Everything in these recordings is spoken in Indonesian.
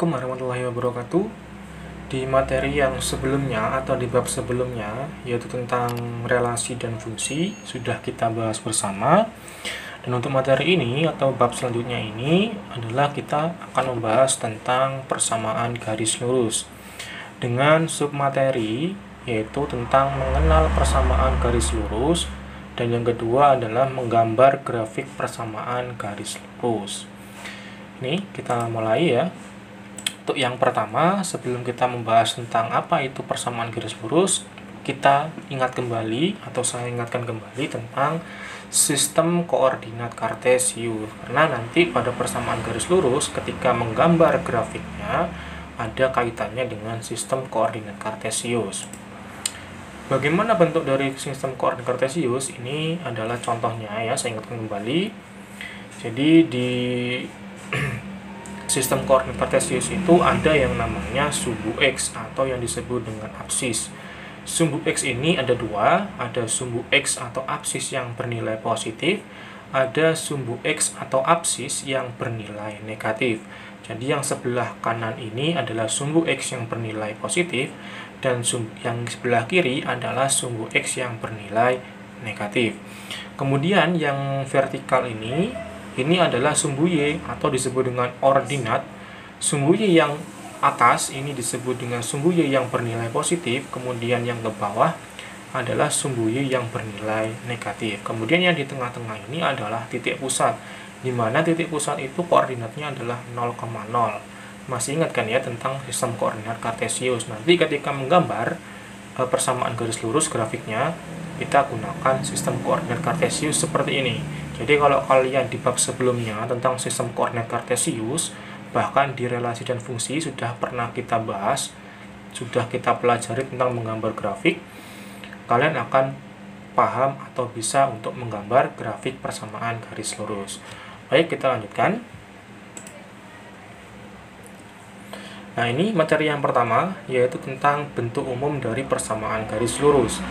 Assalamualaikum warahmatullahi wabarakatuh. Di materi yang sebelumnya atau di bab sebelumnya, yaitu tentang relasi dan fungsi, sudah kita bahas bersama. Dan untuk materi ini atau bab selanjutnya ini adalah kita akan membahas tentang persamaan garis lurus dengan submateri, yaitu tentang mengenal persamaan garis lurus, dan yang kedua adalah menggambar grafik persamaan garis lurus. Ini kita mulai ya. Untuk yang pertama, sebelum kita membahas tentang apa itu persamaan garis lurus, kita ingat kembali atau saya ingatkan kembali tentang sistem koordinat kartesius. Karena nanti pada persamaan garis lurus ketika menggambar grafiknya ada kaitannya dengan sistem koordinat kartesius. Bagaimana bentuk dari sistem koordinat kartesius? Ini adalah contohnya ya, saya ingatkan kembali. Jadi di sistem koordinat kartesius itu ada yang namanya sumbu X atau yang disebut dengan absis. Sumbu X ini ada dua, ada sumbu X atau absis yang bernilai positif, ada sumbu X atau absis yang bernilai negatif. Jadi yang sebelah kanan ini adalah sumbu X yang bernilai positif, dan yang sebelah kiri adalah sumbu X yang bernilai negatif. Kemudian yang vertikal ini adalah sumbu Y atau disebut dengan ordinat. Sumbu Y yang atas ini disebut dengan sumbu Y yang bernilai positif, kemudian yang ke bawah adalah sumbu Y yang bernilai negatif. Kemudian yang di tengah-tengah ini adalah titik pusat, di mana titik pusat itu koordinatnya adalah 0,0. Masih ingat kan ya tentang sistem koordinat kartesius? Nanti ketika menggambar persamaan garis lurus grafiknya, kita gunakan sistem koordinat kartesius seperti ini. Jadi kalau kalian di bab sebelumnya tentang sistem koordinat kartesius, bahkan di relasi dan fungsi sudah pernah kita bahas, sudah kita pelajari tentang menggambar grafik, kalian akan paham atau bisa untuk menggambar grafik persamaan garis lurus. Baik, kita lanjutkan. Nah, ini materi yang pertama, yaitu tentang bentuk umum dari persamaan garis lurus.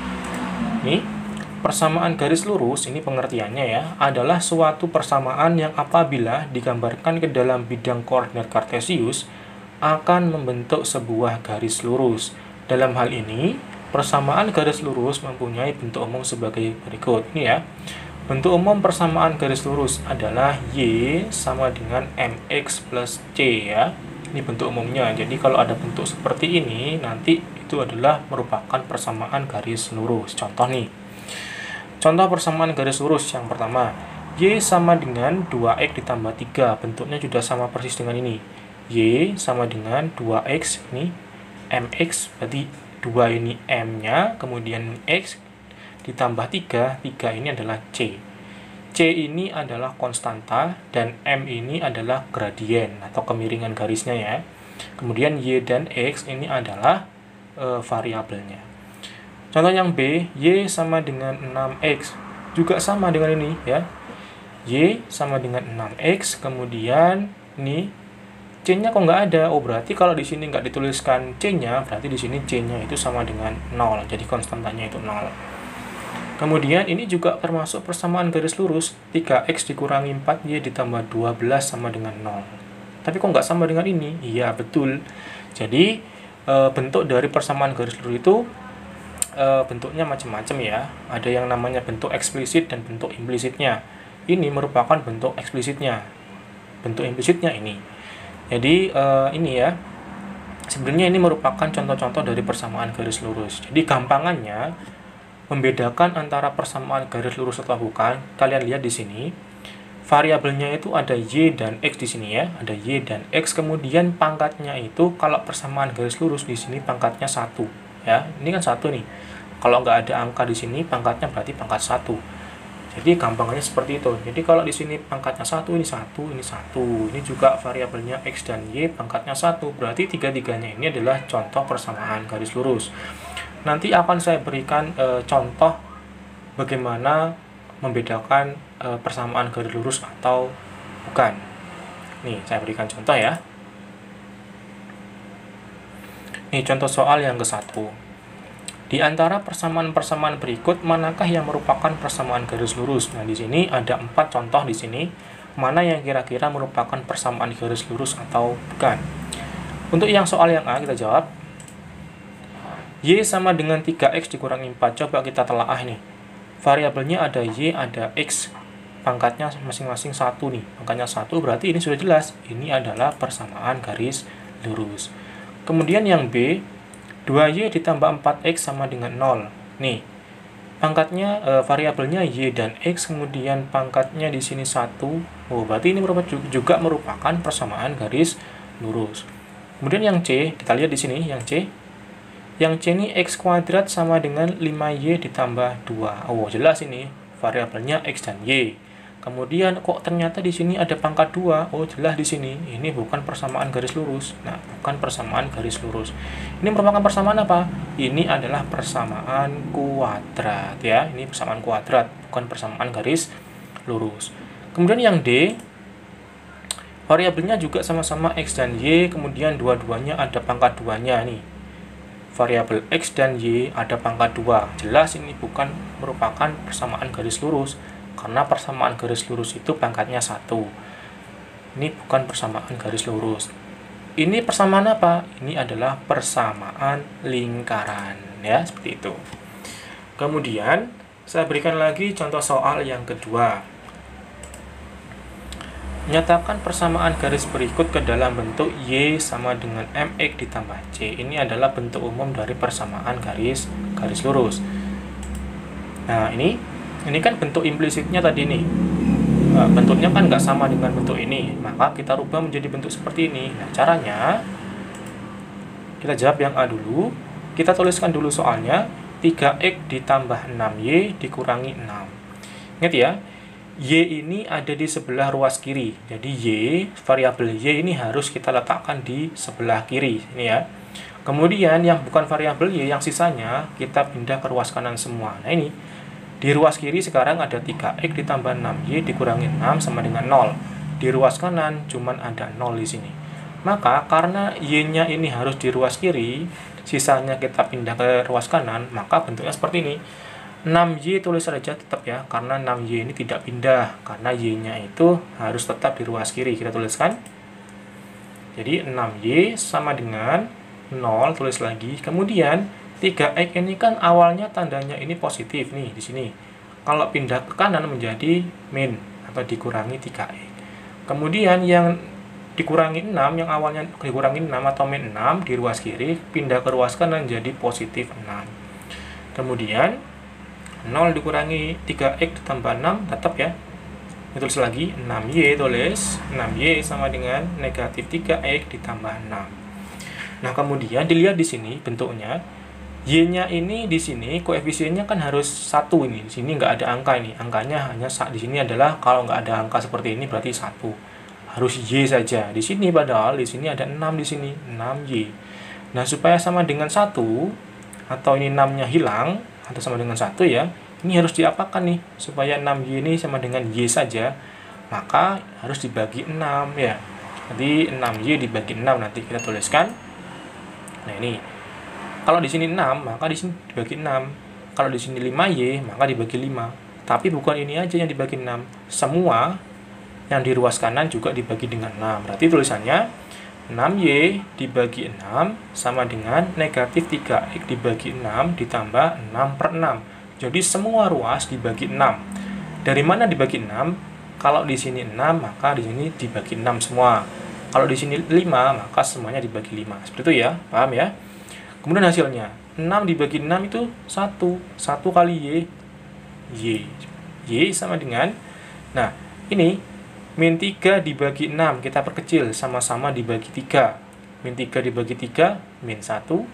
Ini persamaan garis lurus, ini pengertiannya ya, adalah suatu persamaan yang apabila digambarkan ke dalam bidang koordinat kartesius akan membentuk sebuah garis lurus. Dalam hal ini, persamaan garis lurus mempunyai bentuk umum sebagai berikut. Ini ya, bentuk umum persamaan garis lurus adalah Y sama dengan MX plus C ya. Ini bentuk umumnya. Jadi kalau ada bentuk seperti ini, nanti itu adalah merupakan persamaan garis lurus. Contoh nih. Contoh persamaan garis lurus yang pertama, Y sama dengan 2X ditambah 3. Bentuknya sudah sama persis dengan ini. Y sama dengan 2X, ini MX, berarti 2 ini M-nya, kemudian X ditambah 3, 3 ini adalah C. C ini adalah konstanta, dan M ini adalah gradien atau kemiringan garisnya ya. Kemudian Y dan X ini adalah variabelnya. Contoh yang B, Y sama dengan 6X, juga sama dengan ini ya. Y sama dengan 6X, kemudian ini C-nya kok nggak ada? Oh, berarti kalau di sini nggak dituliskan C-nya, berarti di sini C-nya itu sama dengan 0, jadi konstantanya itu 0. Kemudian ini juga termasuk persamaan garis lurus, 3X dikurangi 4Y ditambah 12 sama dengan 0. Tapi kok nggak sama dengan ini? Iya, betul. Jadi bentuk dari persamaan garis lurus itu bentuknya macam-macam ya. Ada yang namanya bentuk eksplisit dan bentuk implisitnya. Ini merupakan bentuk eksplisitnya. Bentuk implisitnya ini. Jadi ini ya, sebenarnya ini merupakan contoh-contoh dari persamaan garis lurus. Jadi gampangannya membedakan antara persamaan garis lurus atau bukan, kalian lihat di sini. Variabelnya itu ada Y dan X di sini ya, ada Y dan X, kemudian pangkatnya itu kalau persamaan garis lurus di sini pangkatnya 1 ya. Ini kan 1 nih. Kalau nggak ada angka di sini pangkatnya berarti pangkat 1. Jadi gampangannya seperti itu. Jadi kalau di sini pangkatnya 1, ini 1, ini 1. Ini juga variabelnya X dan Y pangkatnya 1. Berarti tiga-tiganya ini adalah contoh persamaan garis lurus. Nanti akan saya berikan contoh bagaimana membedakan persamaan garis lurus atau bukan. Nih, saya berikan contoh ya. Nih, contoh soal yang ke-1. Di antara persamaan-persamaan berikut, manakah yang merupakan persamaan garis lurus? Nah, di sini ada 4 contoh di sini. Mana yang kira-kira merupakan persamaan garis lurus atau bukan? Untuk yang soal yang A kita jawab. Y sama dengan 3X dikurangi 4. Coba kita telaah nih. Variabelnya ada Y, ada X. Pangkatnya masing-masing 1 nih. Pangkatnya 1 berarti ini sudah jelas. Ini adalah persamaan garis lurus. Kemudian yang B, 2Y ditambah 4X sama dengan 0. Nih, pangkatnya variabelnya Y dan X, kemudian pangkatnya di sini 1. Oh, berarti ini juga merupakan persamaan garis lurus. Kemudian yang C, kita lihat di sini yang C. Yang C ini X kuadrat sama dengan 5Y ditambah 2. Oh, jelas ini variabelnya X dan Y. Kemudian kok ternyata di sini ada pangkat 2. Oh, jelas di sini. Ini bukan persamaan garis lurus. Nah, bukan persamaan garis lurus. Ini merupakan persamaan apa? Ini adalah persamaan kuadrat ya. Ini persamaan kuadrat, bukan persamaan garis lurus. Kemudian yang D, variabelnya juga sama-sama X dan Y, kemudian dua-duanya ada pangkat 2-nya nih. Variabel X dan Y ada pangkat 2. Jelas ini bukan merupakan persamaan garis lurus, karena persamaan garis lurus itu pangkatnya 1. Ini bukan persamaan garis lurus. Ini persamaan apa? Ini adalah persamaan lingkaran, ya, seperti itu. Kemudian, saya berikan lagi contoh soal yang kedua. Nyatakan persamaan garis berikut ke dalam bentuk Y sama dengan MX ditambah C. Ini adalah bentuk umum dari persamaan garis lurus. Nah, ini kan bentuk implisitnya tadi nih. Bentuknya kan nggak sama dengan bentuk ini. Maka kita rubah menjadi bentuk seperti ini. Nah, caranya, kita jawab yang A dulu. Kita tuliskan dulu soalnya. 3X ditambah 6Y dikurangi 6. Ingat ya. Y ini ada di sebelah ruas kiri. Jadi Y, variabel Y ini harus kita letakkan di sebelah kiri. Ini ya. Kemudian yang bukan variabel Y, yang sisanya kita pindah ke ruas kanan semua. Nah ini, di ruas kiri sekarang ada 3X ditambah 6Y dikurangi 6 sama dengan 0. Di ruas kanan cuman ada 0 di sini. Maka karena Y-nya ini harus di ruas kiri, sisanya kita pindah ke ruas kanan, maka bentuknya seperti ini. 6Y tulis saja tetap ya, karena 6Y ini tidak pindah, karena Y-nya itu harus tetap di ruas kiri. Kita tuliskan. Jadi 6Y sama dengan 0, tulis lagi. Kemudian 3X ini kan awalnya tandanya ini positif nih di sini. Kalau pindah ke kanan menjadi min atau dikurangi 3X. Kemudian yang dikurangi 6, yang awalnya dikurangi 6 atau min 6 di ruas kiri, pindah ke ruas kanan jadi positif 6. Kemudian 0 dikurangi 3X ditambah 6, tetap ya. Tulis lagi, 6Y tulis. 6Y sama dengan negatif 3X ditambah 6. Nah, kemudian dilihat di sini bentuknya. Y-nya ini di sini, koefisiennya kan harus 1 ini. Di sini nggak ada angka ini. Angkanya hanya di sini adalah, kalau nggak ada angka seperti ini berarti 1. Harus Y saja. Di sini padahal di sini ada 6 di sini. 6Y. Nah, supaya sama dengan 1, atau ini 6-nya hilang, atau sama dengan 1 ya, ini harus diapakan nih supaya 6Y ini sama dengan Y saja, maka harus dibagi 6 ya. Jadi 6Y dibagi 6 nanti kita tuliskan. Nah ini, kalau di sini 6 maka di sini dibagi 6. Kalau di sini 5Y maka dibagi 5. Tapi bukan ini aja yang dibagi 6, semua yang di ruas kanan juga dibagi dengan 6. Berarti tulisannya 6Y dibagi 6 sama dengan negatif 3X dibagi 6 ditambah 6 per 6. Jadi semua ruas dibagi 6. Dari mana dibagi 6? Kalau di sini 6, maka di sini dibagi 6 semua. Kalau di sini 5, maka semuanya dibagi 5. Seperti itu ya, paham ya? Kemudian hasilnya, 6 dibagi 6 itu 1. 1 kali Y. Y sama dengan, nah ini, min 3 dibagi 6, kita perkecil, sama-sama dibagi 3. Min 3 dibagi 3, min 1.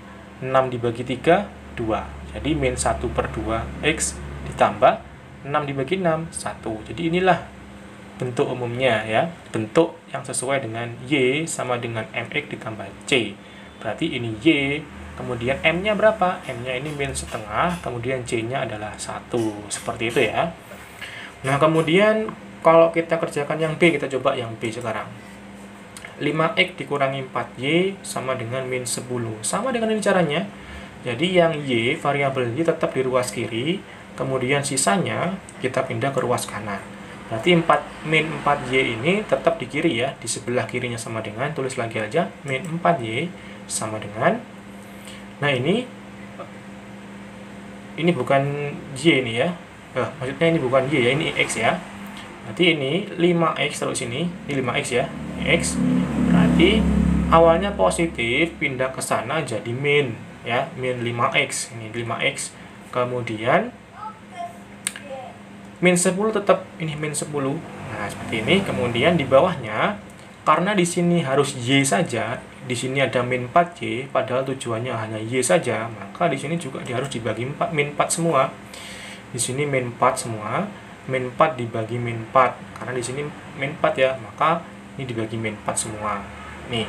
6 dibagi 3, 2. Jadi min 1 per 2 X ditambah 6 dibagi 6, 1. Jadi inilah bentuk umumnya ya. Bentuk yang sesuai dengan Y sama dengan MX ditambah C. Berarti ini Y, kemudian M-nya berapa? M-nya ini min setengah, kemudian C-nya adalah 1. Seperti itu ya. Nah, kemudian kalau kita kerjakan yang B, kita coba yang B sekarang. 5X dikurangi 4Y sama dengan min 10. Sama dengan ini caranya. Jadi yang Y, variabel Y tetap di ruas kiri, kemudian sisanya kita pindah ke ruas kanan. Berarti min 4Y ini tetap di kiri ya, di sebelah kirinya sama dengan, tulis lagi aja, min 4Y sama dengan, nah ini bukan Y ini ya, maksudnya ini bukan Y ya, ini X ya. Berarti ini 5X terus ini 5X ya, X. Berarti awalnya positif, pindah ke sana jadi min ya, min 5X. Ini 5X. Kemudian min 10 tetap ini min 10. Nah, seperti ini. Kemudian di bawahnya karena di sini harus Y saja, di sini ada min 4Y, padahal tujuannya hanya Y saja, maka di sini juga harus dibagi 4, min 4 semua. Di sini min 4 semua. Min 4 dibagi min 4, karena di sini min 4 ya, maka ini dibagi min 4 semua. Nih,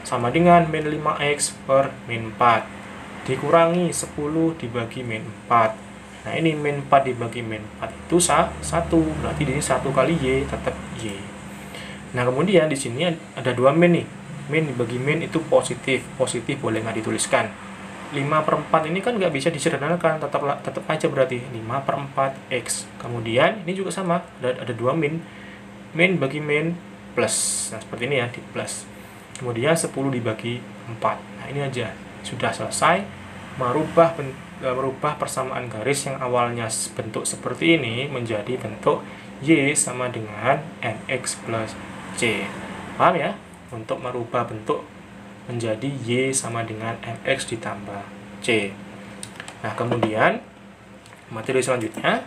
sama dengan min 5X per min 4 dikurangi 10 dibagi min 4. Nah, ini min 4 dibagi min 4 itu 1, berarti ini 1 kali Y tetap Y. Nah, kemudian di sini ada 2 min nih. Min dibagi min itu positif boleh nggak dituliskan. 5/4 ini kan nggak bisa disederhanakan, tetap aja berarti 5/4 X. Kemudian ini juga sama, ada 2 min bagi min plus. Nah, seperti ini ya, di plus. Kemudian 10 dibagi 4. Nah, ini aja sudah selesai merubah persamaan garis yang awalnya bentuk seperti ini menjadi bentuk Y sama dengan MX plus C. Paham ya? Untuk merubah bentuk menjadi Y sama dengan MX ditambah C. Nah, kemudian materi selanjutnya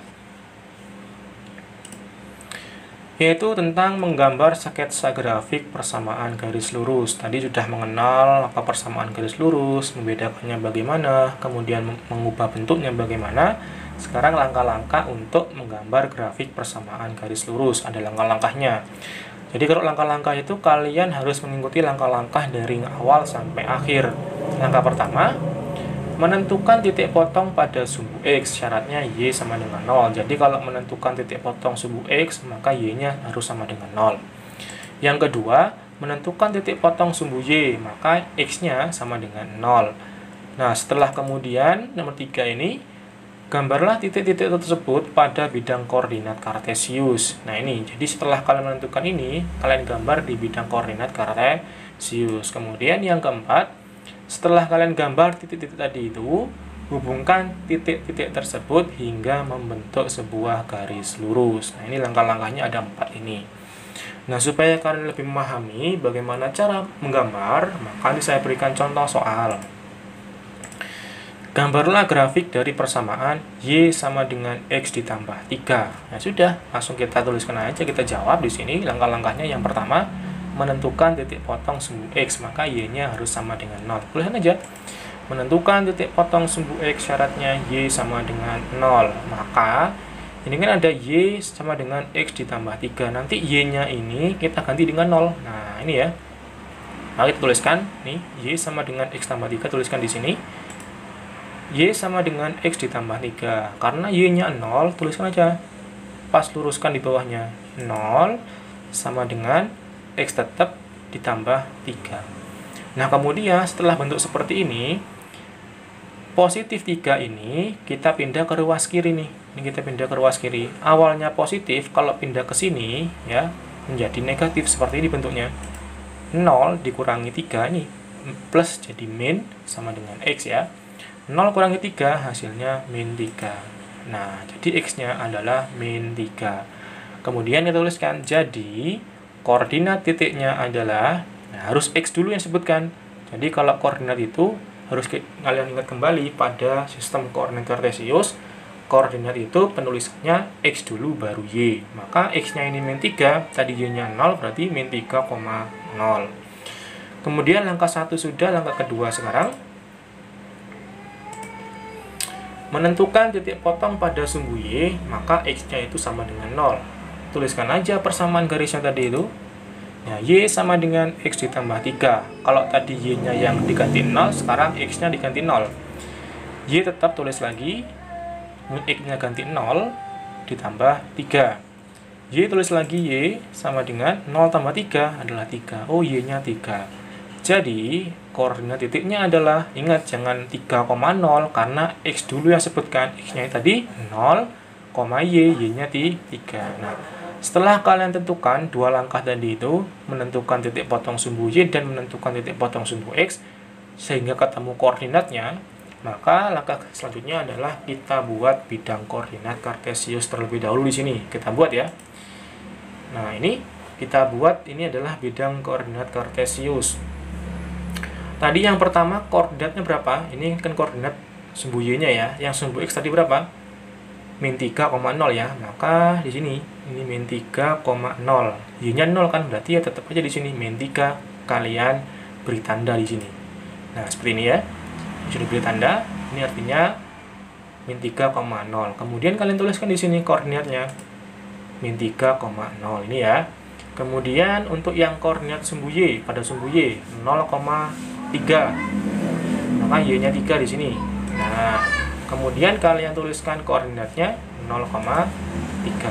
yaitu tentang menggambar sketsa grafik persamaan garis lurus. Tadi sudah mengenal apa persamaan garis lurus, membedakannya bagaimana, kemudian mengubah bentuknya bagaimana. Sekarang langkah-langkah untuk menggambar grafik persamaan garis lurus. Ada langkah-langkahnya. Jadi kalau langkah-langkah itu kalian harus mengikuti langkah-langkah dari awal sampai akhir. Langkah pertama, menentukan titik potong pada sumbu X, syaratnya Y sama dengan 0. Jadi kalau menentukan titik potong sumbu X, maka Y-nya harus sama dengan 0. Yang kedua, menentukan titik potong sumbu Y, maka X-nya sama dengan 0. Nah, setelah kemudian nomor 3 ini, gambarlah titik-titik tersebut pada bidang koordinat kartesius. Nah, ini, jadi setelah kalian menentukan ini, kalian gambar di bidang koordinat kartesius. Kemudian yang keempat, setelah kalian gambar titik-titik tadi itu, hubungkan titik-titik tersebut hingga membentuk sebuah garis lurus. Nah, ini langkah-langkahnya ada 4 ini. Nah, supaya kalian lebih memahami bagaimana cara menggambar, maka saya berikan contoh soal. Gambarlah grafik dari persamaan Y sama dengan X ditambah 3. Nah, sudah, langsung kita tuliskan aja, kita jawab di sini. Langkah-langkahnya yang pertama, menentukan titik potong sumbu X, maka Y-nya harus sama dengan 0. Tuliskan aja. Menentukan titik potong sumbu X, syaratnya Y sama dengan 0. Maka, ini kan ada Y sama dengan X ditambah 3. Nanti Y-nya ini kita ganti dengan 0. Nah, ini ya. Maka kita tuliskan, nih, Y sama dengan X tambah 3, tuliskan di sini. Y sama dengan X ditambah 3. Karena Y-nya 0, tuliskan aja. Pas luruskan di bawahnya. 0 sama dengan X tetap ditambah 3. Nah, kemudian setelah bentuk seperti ini, positif 3 ini kita pindah ke ruas kiri nih. Ini kita pindah ke ruas kiri. Awalnya positif, kalau pindah ke sini ya menjadi negatif seperti ini bentuknya. 0 dikurangi 3 ini plus jadi min sama dengan X ya. 0 kurangi 3 hasilnya min 3. Nah, jadi X-nya adalah min 3. Kemudian kita tuliskan, jadi koordinat titiknya adalah, nah, harus X dulu yang sebutkan. Jadi kalau koordinat itu harus kalian ingat kembali pada sistem koordinat kartesius. Koordinat itu penulisannya X dulu baru Y. Maka X-nya ini min 3, tadi Y-nya 0, berarti min 3,0. Kemudian langkah 1 sudah, langkah kedua sekarang. Menentukan titik potong pada sumbu Y, maka X-nya itu sama dengan 0. Tuliskan aja persamaan garisnya tadi itu. Ya, Y sama dengan X ditambah 3. Kalau tadi Y-nya yang diganti 0, sekarang X-nya diganti 0. Y tetap tulis lagi. X-nya ganti 0 ditambah 3. Y tulis lagi Y sama dengan 0 tambah 3 adalah 3. Oh, Y-nya 3. Jadi, koordinat titiknya adalah, ingat jangan 3,0 karena X dulu yang sebutkan. X-nya tadi 0, Y-nya 3. Nah, Setelah kalian tentukan dua langkah tadi itu, menentukan titik potong sumbu Y dan menentukan titik potong sumbu X, sehingga ketemu koordinatnya, maka langkah selanjutnya adalah kita buat bidang koordinat kartesius terlebih dahulu di sini. Kita buat ya. Nah, ini kita buat, ini adalah bidang koordinat kartesius. Tadi yang pertama koordinatnya berapa? Ini kan koordinat sumbu Y-nya ya. Yang sumbu X tadi berapa? Min 3,0 ya. Maka di sini ini min 3,0. Y-nya 0 kan, berarti ya tetap aja di sini min 3 kalian beri tanda di sini. Nah, seperti ini ya. Sudah beri tanda, ini artinya min 3,0. Kemudian kalian tuliskan di sini koordinatnya. Min 3,0 ini ya. Kemudian untuk yang koordinat sumbu Y, pada sumbu Y 0,3. Maka Y-nya 3 di sini. Nah, kemudian kalian tuliskan koordinatnya 0,3.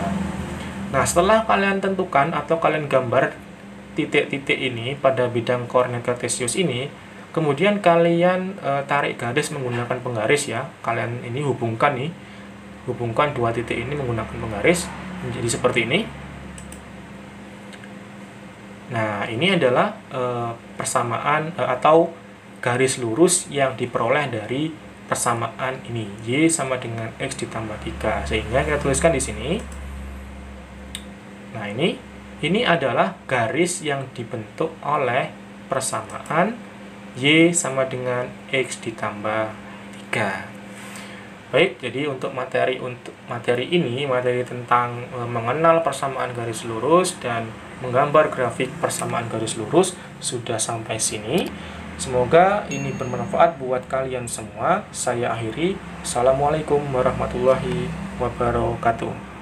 Nah, setelah kalian tentukan atau kalian gambar titik-titik ini pada bidang koordinat kartesius ini, kemudian kalian tarik garis menggunakan penggaris ya. Kalian ini hubungkan dua titik ini menggunakan penggaris menjadi seperti ini. Nah, ini adalah persamaan atau garis lurus yang diperoleh dari persamaan ini. Y sama dengan X ditambah 3. Sehingga kita tuliskan di sini. Nah, ini adalah garis yang dibentuk oleh persamaan Y sama dengan X ditambah 3. Baik, jadi untuk materi ini, materi tentang mengenal persamaan garis lurus dan menggambar grafik persamaan garis lurus sudah sampai sini. Semoga ini bermanfaat buat kalian semua. Saya akhiri. Assalamualaikum warahmatullahi wabarakatuh.